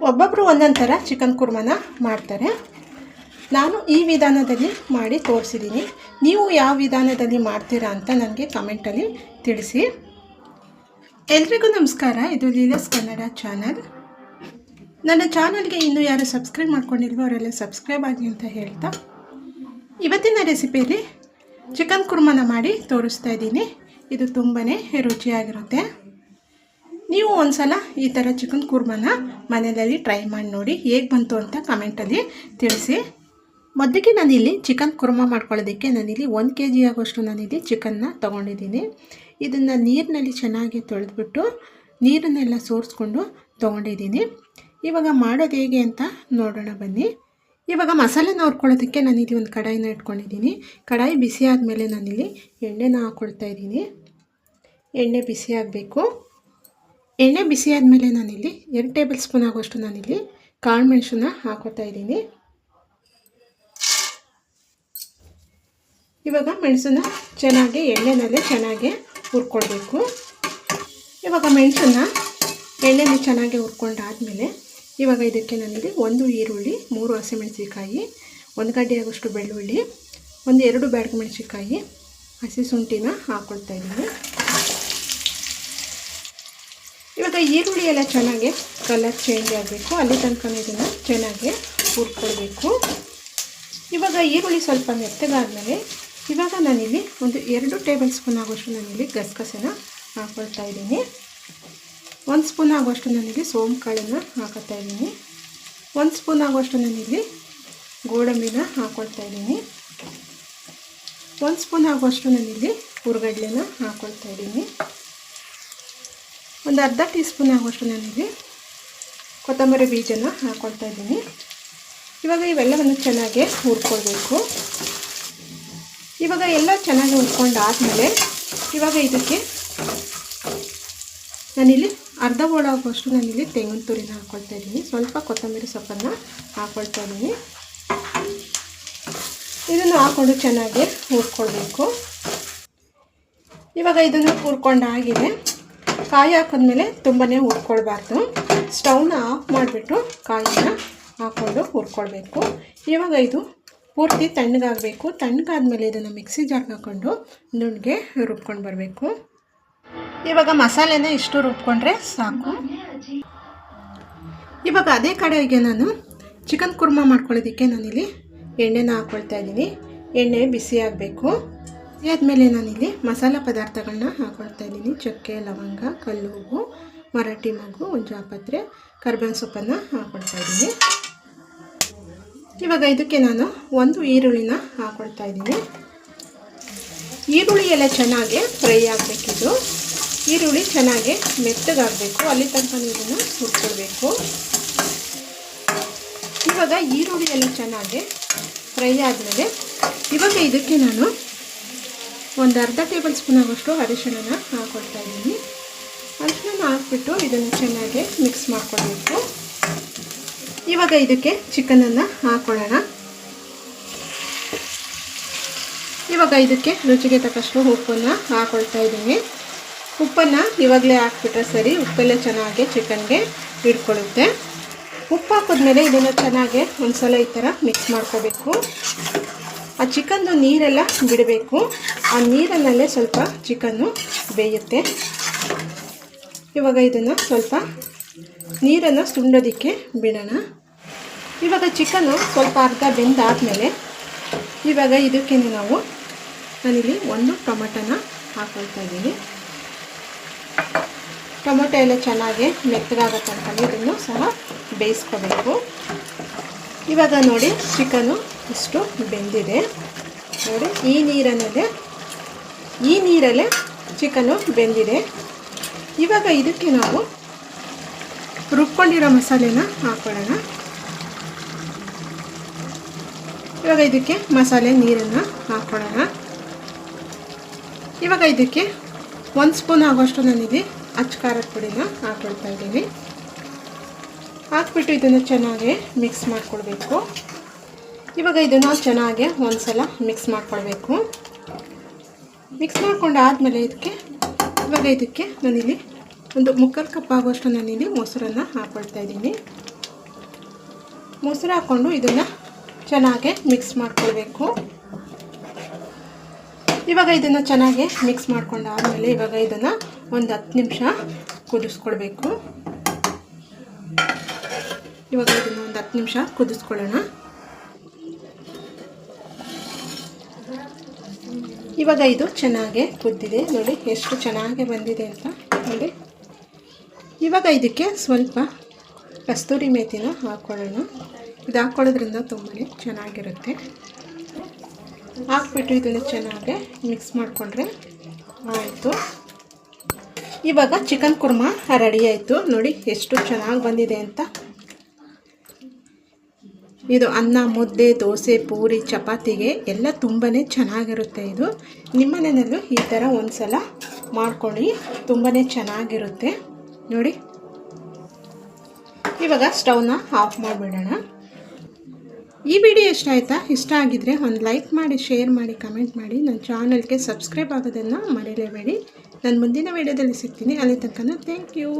ಒಬ್ಬೊಬ್ಬರು ಒಂದೊಂದು ಥರ ಚಿಕನ್ ಕುರ್ಮನ ಮಾಡ್ತಾರೆ. ನಾನು ಈ ವಿಧಾನದಲ್ಲಿ ಮಾಡಿ ತೋರಿಸಿದ್ದೀನಿ. ನೀವು ಯಾವ ವಿಧಾನದಲ್ಲಿ ಮಾಡ್ತೀರಾ ಅಂತ ನನಗೆ ಕಮೆಂಟಲ್ಲಿ ತಿಳಿಸಿ. ಎಲ್ರಿಗೂ ನಮಸ್ಕಾರ. ಇದು ಲೀಲಾಸ್ ಕನ್ನಡ ಚಾನಲ್. ನನ್ನ ಚಾನಲ್ಗೆ ಇನ್ನೂ ಯಾರು ಸಬ್ಸ್ಕ್ರೈಬ್ ಮಾಡ್ಕೊಂಡಿಲ್ವೋ ಅವರೆಲ್ಲ ಸಬ್ಸ್ಕ್ರೈಬ್ ಆಗಿ ಅಂತ ಹೇಳ್ತಾ, ಇವತ್ತಿನ ರೆಸಿಪಿಯಲ್ಲಿ ಚಿಕನ್ ಕುರ್ಮನ ಮಾಡಿ ತೋರಿಸ್ತಾ ಇದ್ದೀನಿ. ಇದು ತುಂಬಾ ರುಚಿಯಾಗಿರುತ್ತೆ. ನೀವು ಒಂದ್ಸಲ ಈ ಥರ ಚಿಕನ್ ಕುರ್ಮನ ಮನೆಯಲ್ಲಿ ಟ್ರೈ ಮಾಡಿ ನೋಡಿ, ಹೇಗೆ ಬಂತು ಅಂತ ಕಮೆಂಟಲ್ಲಿ ತಿಳಿಸಿ. ಮೊದಲಿಗೆ ನಾನಿಲ್ಲಿ ಚಿಕನ್ ಕುರ್ಮ ಮಾಡ್ಕೊಳ್ಳೋದಕ್ಕೆ ನಾನಿಲ್ಲಿ 1 kg ಆಗೋಷ್ಟು ನಾನಿಲ್ಲಿ ಚಿಕನ್ನ ತೊಗೊಂಡಿದ್ದೀನಿ. ಇದನ್ನು ನೀರಿನಲ್ಲಿ ಚೆನ್ನಾಗಿ ತೊಳೆದ್ಬಿಟ್ಟು ನೀರನ್ನೆಲ್ಲ ಸೋರಿಸ್ಕೊಂಡು ತೊಗೊಂಡಿದ್ದೀನಿ. ಇವಾಗ ಮಾಡೋದು ಹೇಗೆ ಅಂತ ನೋಡೋಣ ಬನ್ನಿ. ಇವಾಗ ಮಸಾಲೆನ ಹುರ್ಕೊಳ್ಳೋದಕ್ಕೆ ನಾನಿಲ್ಲಿ ಒಂದು ಕಡಾಯಿನ ಇಟ್ಕೊಂಡಿದ್ದೀನಿ. ಕಡಾಯಿ ಬಿಸಿ ಆದಮೇಲೆ ನಾನಿಲ್ಲಿ ಎಣ್ಣೆನ ಹಾಕ್ಕೊಳ್ತಾ ಇದ್ದೀನಿ. ಎಣ್ಣೆ ಬಿಸಿ ಆಗಬೇಕು. ಎಣ್ಣೆ ಬಿಸಿ ಆದಮೇಲೆ ನಾನಿಲ್ಲಿ 2 ಟೇಬಲ್ ಸ್ಪೂನ್ ಆಗೋಷ್ಟು ನಾನಿಲ್ಲಿ ಕಾಳು ಮೆಣಸನ್ನ ಹಾಕೋತಾ ಇದ್ದೀನಿ. ಇವಾಗ ಮೆಣಸನ್ನ ಚೆನ್ನಾಗಿ ಎಣ್ಣೆನಲ್ಲೇ ಚೆನ್ನಾಗಿ ಹುರ್ಕೊಳ್ಬೇಕು. ಇವಾಗ ಮೆಣಸನ್ನ ಎಣ್ಣೆಯಲ್ಲಿ ಚೆನ್ನಾಗಿ ಹುರ್ಕೊಂಡಾದಮೇಲೆ ಇವಾಗ ಇದಕ್ಕೆ ನಾನಿಲ್ಲಿ 1 ಈರುಳ್ಳಿ, 3 ಹಸಿಮೆಣಸಿಕಾಯಿ, 1 ಗಡ್ಡೆ ಆಗೋಷ್ಟು ಬೆಳ್ಳುಳ್ಳಿ, 1-2 ಬ್ಯಾಡಗಿ ಮೆಣಸಿಕಾಯಿ, ಹಸಿ ಶುಂಠಿನ ಹಾಕ್ಕೊಳ್ತಾ ಇದ್ದೀನಿ. ಇವಾಗ ಈರುಳ್ಳಿ ಎಲ್ಲ ಚೆನ್ನಾಗಿ ಕಲರ್ ಚೇಂಜ್ ಆಗಬೇಕು, ಅಲ್ಲಿ ತನಕ ಇದನ್ನು ಚೆನ್ನಾಗಿ ಹುರ್ಕೊಳ್ಬೇಕು. ಇವಾಗ ಈರುಳ್ಳಿ ಸ್ವಲ್ಪ ಮೆತ್ತಗಾದ್ಮೇಲೆ ಇವಾಗ ನಾನಿಲ್ಲಿ 2 ಟೇಬಲ್ ಸ್ಪೂನ್ ಆಗೋಷ್ಟು ನಾನಿಲ್ಲಿ ಗಸಗಸೆನ ಹಾಕ್ಕೊಳ್ತಾ ಇದ್ದೀನಿ. 1 ಸ್ಪೂನ್ ಆಗೋಷ್ಟು ನಾನಿಲ್ಲಿ ಸೋಂಪು ಕಾಳನ್ನು ಹಾಕೋತಾ ಇದ್ದೀನಿ. 1 ಸ್ಪೂನ್ ಆಗೋಷ್ಟು ನಾನಿಲ್ಲಿ ಗೋಡಂಬಿನ ಹಾಕ್ಕೊಳ್ತಾ ಇದ್ದೀನಿ. 1 ಸ್ಪೂನ್ ಆಗೋಷ್ಟು ನಾನಿಲ್ಲಿ ಹುರ್ಗಡ್ಲೆನ ಹಾಕ್ಕೊಳ್ತಾ ಇದ್ದೀನಿ. ಒಂದು ಅರ್ಧ ಟೀ ಸ್ಪೂನ್ ಆಗೋಷ್ಟು ನಾನಿಲ್ಲಿ ಕೊತ್ತಂಬರಿ ಬೀಜನ ಹಾಕ್ಕೊಳ್ತಾ ಇದ್ದೀನಿ. ಇವಾಗ ಇವೆಲ್ಲವನ್ನು ಚೆನ್ನಾಗಿ ಹುರ್ಕೊಳ್ಬೇಕು. ಇವಾಗ ಎಲ್ಲ ಚೆನ್ನಾಗಿ ಹುರ್ಕೊಂಡಾದಮೇಲೆ ಇವಾಗ ಇದಕ್ಕೆ ನಾನಿಲ್ಲಿ ಅರ್ಧ ಬೋಳ ಆಗುವಷ್ಟು ನಾನಿಲ್ಲಿ ತೆಂಗಿನ ತುರಿನ ಹಾಕ್ಕೊಳ್ತಾ ಇದ್ದೀನಿ. ಸ್ವಲ್ಪ ಕೊತ್ತಂಬರಿ ಸೊಪ್ಪನ್ನು ಹಾಕ್ಕೊಳ್ತಾ ಇದ್ದೀನಿ. ಇದನ್ನು ಹಾಕ್ಕೊಂಡು ಚೆನ್ನಾಗಿ ಹುರ್ಕೊಳ್ಬೇಕು. ಇವಾಗ ಇದನ್ನು ಹುರ್ಕೊಂಡಾಗಿದೆ. ಕಾಯಿ ಹಾಕಿದ್ಮೇಲೆ ತುಂಬಾ ಹುರ್ಕೊಳ್ಬಾರ್ದು. ಸ್ಟವ್ನ ಆಫ್ ಮಾಡಿಬಿಟ್ಟು ಕಾಯಿನ ಹಾಕ್ಕೊಂಡು ಹುರ್ಕೊಳ್ಬೇಕು. ಇವಾಗ ಇದು ಪೂರ್ತಿ ತಣ್ಣಗಾಗಬೇಕು. ತಣ್ಣಗಾದ್ಮೇಲೆ ಇದನ್ನು ಮಿಕ್ಸಿ ಜಾರ್ಗೆ ಹಾಕ್ಕೊಂಡು ನುಣ್ಣಗೆ ರುಬ್ಕೊಂಡು ಬರಬೇಕು. ಇವಾಗ ಮಸಾಲೆನ ಇಷ್ಟು ರುಬ್ಕೊಂಡ್ರೆ ಸಾಕು. ಇವಾಗ ಅದೇ ಕಡೆಗೆ ನಾನು ಚಿಕನ್ ಕುರ್ಮ ಮಾಡ್ಕೊಳ್ಳೋದಕ್ಕೆ ನಾನಿಲ್ಲಿ ಎಣ್ಣೆನ ಹಾಕ್ಕೊಳ್ತಾ ಇದ್ದೀನಿ. ಎಣ್ಣೆ ಬಿಸಿ ಆಗಬೇಕು. ಆದಮೇಲೆ ನಾನಿಲ್ಲಿ ಮಸಾಲ ಪದಾರ್ಥಗಳನ್ನ ಹಾಕ್ಕೊಳ್ತಾ ಇದ್ದೀನಿ. ಚಕ್ಕೆ, ಲವಂಗ, ಕಲ್ಲು ಹೂವು, ಮರಾಠಿ ಮೊಗ್ಗು, ಒಂದು ಜಾಪತ್ರೆ, ಕರಿಬೇವಿನ ಸೊಪ್ಪನ್ನು ಹಾಕ್ಕೊಳ್ತಾ ಇದ್ದೀನಿ. ಇವಾಗ ಇದಕ್ಕೆ ನಾನು 1 ಈರುಳ್ಳಿನ ಹಾಕ್ಕೊಳ್ತಾ ಇದ್ದೀನಿ. ಈರುಳ್ಳಿ ಎಲ್ಲ ಚೆನ್ನಾಗಿ ಫ್ರೈ ಆಗಬೇಕಿದು. ಈರುಳ್ಳಿ ಚೆನ್ನಾಗಿ ಮೆತ್ತಗಾಗಬೇಕು, ಅಲ್ಲಿ ತನಕ ಇದನ್ನು ಹುರ್ಕೊಳ್ಬೇಕು. ಇವಾಗ ಈರುಳ್ಳಿ ಎಲ್ಲ ಚೆನ್ನಾಗಿ ಫ್ರೈ ಆದಮೇಲೆ ಇವಾಗ ಇದಕ್ಕೆ ನಾನು ಒಂದು ಅರ್ಧ ಟೇಬಲ್ ಸ್ಪೂನ್ ಆಗೋಷ್ಟು ಅರಿಶಿಣನ ಹಾಕ್ಕೊಳ್ತಾ ಇದ್ದೀನಿ. ಅರಿಶಿಣ ಹಾಕ್ಬಿಟ್ಟು ಇದನ್ನು ಚೆನ್ನಾಗಿ ಮಿಕ್ಸ್ ಮಾಡ್ಕೊಳ್ಬೇಕು. ಇವಾಗ ಇದಕ್ಕೆ ಚಿಕನನ್ನು ಹಾಕ್ಕೊಳ್ಳೋಣ. ಇವಾಗ ಇದಕ್ಕೆ ರುಚಿಗೆ ತಕ್ಕಷ್ಟು ಉಪ್ಪನ್ನು ಹಾಕ್ಕೊಳ್ತಾ ಇದ್ದೀನಿ. ಉಪ್ಪನ್ನು ಇವಾಗಲೇ ಹಾಕ್ಬಿಟ್ರೆ ಸರಿ, ಉಪ್ಪೆಲ್ಲ ಚೆನ್ನಾಗಿ ಚಿಕನ್ಗೆ ಹಿಡ್ಕೊಳ್ಳುತ್ತೆ. ಉಪ್ಪು ಹಾಕಿದ್ಮೇಲೆ ಇದನ್ನು ಚೆನ್ನಾಗಿ ಒಂದ್ಸಲ ಈ ಥರ ಮಿಕ್ಸ್ ಮಾಡ್ಕೋಬೇಕು. ಆ ಚಿಕನ್ದು ನೀರೆಲ್ಲ ಬಿಡಬೇಕು. ಆ ನೀರಲ್ಲೇ ಸ್ವಲ್ಪ ಚಿಕನ್ನು ಬೇಯುತ್ತೆ. ಇವಾಗ ಇದನ್ನು ಸ್ವಲ್ಪ ನೀರನ್ನು ಸುಂಡೋದಕ್ಕೆ ಬಿಡೋಣ. ಇವಾಗ ಚಿಕನ್ನು ಸ್ವಲ್ಪ ಅರ್ಧ ಬೆಂದಾದಮೇಲೆ ಇವಾಗ ಇದಕ್ಕೆ ನಾನಿಲ್ಲಿ 1 ಟೊಮೆಟೊನ ಹಾಕ್ಕೊಳ್ತಾ ಇದ್ದೀನಿ. ಟೊಮೆಟೊ ಎಲ್ಲ ಚೆನ್ನಾಗಿ ಮೆತ್ತಗಾಗೋ ತನಕ ಇದನ್ನು ಸಹ ಬೇಯಿಸ್ಕೋಬೇಕು. ಇವಾಗ ನೋಡಿ ಚಿಕನ್ನು ಇಷ್ಟು ಬೆಂದಿದೆ ನೋಡಿ. ಈ ನೀರಲ್ಲೇ ಚಿಕನ್ನು ಬೆಂದಿದೆ. ಇವಾಗ ಇದಕ್ಕೆ ನಾವು ರುಬ್ಕೊಂಡಿರೋ ಮಸಾಲೆನ ಹಾಕ್ಕೊಳ್ಳೋಣ. ಇವಾಗ ಇದಕ್ಕೆ ಮಸಾಲೆ ನೀರನ್ನು ಹಾಕ್ಕೊಳ್ಳೋಣ. ಇವಾಗ ಇದಕ್ಕೆ 1 ಸ್ಪೂನ್ ಆಗೋಷ್ಟು ನಾನಿಲ್ಲಿ ಅಚ್ಚ ಖಾರದ ಪುಡಿನ ಹಾಕ್ಕೊಳ್ತಾ ಇದ್ದೀನಿ. ಹಾಕ್ಬಿಟ್ಟು ಇದನ್ನು ಚೆನ್ನಾಗಿ ಮಿಕ್ಸ್ ಮಾಡ್ಕೊಳ್ಬೇಕು. ಇವಾಗ ಇದನ್ನು ಚೆನ್ನಾಗಿ ಒಂದು ಸಲ ಮಿಕ್ಸ್ ಮಾಡ್ಕೊಳ್ಬೇಕು. ಮಿಕ್ಸ್ ಮಾಡ್ಕೊಂಡಾದಮೇಲೆ ಇದಕ್ಕೆ ನಾನಿಲ್ಲಿ ಒಂದು 3/4 ಕಪ್ ಆಗೋಷ್ಟು ನಾನಿಲ್ಲಿ ಮೊಸರನ್ನು ಹಾಕ್ಕೊಳ್ತಾ ಇದ್ದೀನಿ. ಮೊಸರು ಹಾಕ್ಕೊಂಡು ಇದನ್ನು ಚೆನ್ನಾಗಿ ಮಿಕ್ಸ್ ಮಾಡ್ಕೊಳ್ಬೇಕು. ಇವಾಗ ಇದನ್ನು ಚೆನ್ನಾಗಿ ಮಿಕ್ಸ್ ಮಾಡ್ಕೊಂಡಾದಮೇಲೆ ಇವಾಗ ಇದನ್ನು ಒಂದು 10 ನಿಮಿಷ ಕುದಿಸ್ಕೊಳ್ಬೇಕು. ಇವಾಗ ಇದನ್ನು ಒಂದು 10 ನಿಮಿಷ ಕುದಿಸ್ಕೊಳ್ಳೋಣ. ಇವಾಗ ಇದು ಚೆನ್ನಾಗಿ ಕುದ್ದಿದೆ ನೋಡಿ, ಎಷ್ಟು ಚೆನ್ನಾಗಿ ಬಂದಿದೆ ಅಂತ ನೋಡಿ. ಇವಾಗ ಇದಕ್ಕೆ ಸ್ವಲ್ಪ ಕಸ್ತೂರಿ ಮೇಥಿನ ಹಾಕ್ಕೊಳ್ಳೋಣ. ಇದು ಹಾಕ್ಕೊಳ್ಳೋದ್ರಿಂದ ತುಂಬಾ ಚೆನ್ನಾಗಿರುತ್ತೆ. ಹಾಕ್ಬಿಟ್ಟು ಇದನ್ನು ಚೆನ್ನಾಗಿ ಮಿಕ್ಸ್ ಮಾಡಿಕೊಂಡ್ರೆ ಆಯಿತು. ಇವಾಗ ಚಿಕನ್ ಕುರ್ಮಾ ರೆಡಿ ಆಯಿತು ನೋಡಿ, ಎಷ್ಟು ಚೆನ್ನಾಗಿ ಬಂದಿದೆ ಅಂತ. ಇದು ಅನ್ನ, ಮುದ್ದೆ, ದೋಸೆ, ಪೂರಿ, ಚಪಾತಿಗೆ ಎಲ್ಲ ತುಂಬಾ ಚೆನ್ನಾಗಿರುತ್ತೆ. ಇದು ನಿಮ್ಮ ಮನೆಯಲ್ಲೂ ಈ ಥರ ಒಂದು ಸಲ ಮಾಡ್ಕೊಳ್ಳಿ, ತುಂಬಾ ಚೆನ್ನಾಗಿರುತ್ತೆ ನೋಡಿ. ಇವಾಗ ಸ್ಟವ್ನ ಆಫ್ ಮಾಡಿಬಿಡೋಣ. ಈ ವಿಡಿಯೋ ಇಷ್ಟ ಆಗಿದ್ದರೆ ಒಂದು ಲೈಕ್ ಮಾಡಿ, ಶೇರ್ ಮಾಡಿ, ಕಮೆಂಟ್ ಮಾಡಿ. ನನ್ನ ಚಾನಲ್ಗೆ ಸಬ್ಸ್ಕ್ರೈಬ್ ಆಗೋದನ್ನು ಮರೆಯಲೇಬೇಡಿ. ನಾನು ಮುಂದಿನ ವಿಡಿಯೋದಲ್ಲಿ ಸಿಗ್ತೀನಿ. ಅಲ್ಲಿ ತನಕ ಥ್ಯಾಂಕ್ ಯು.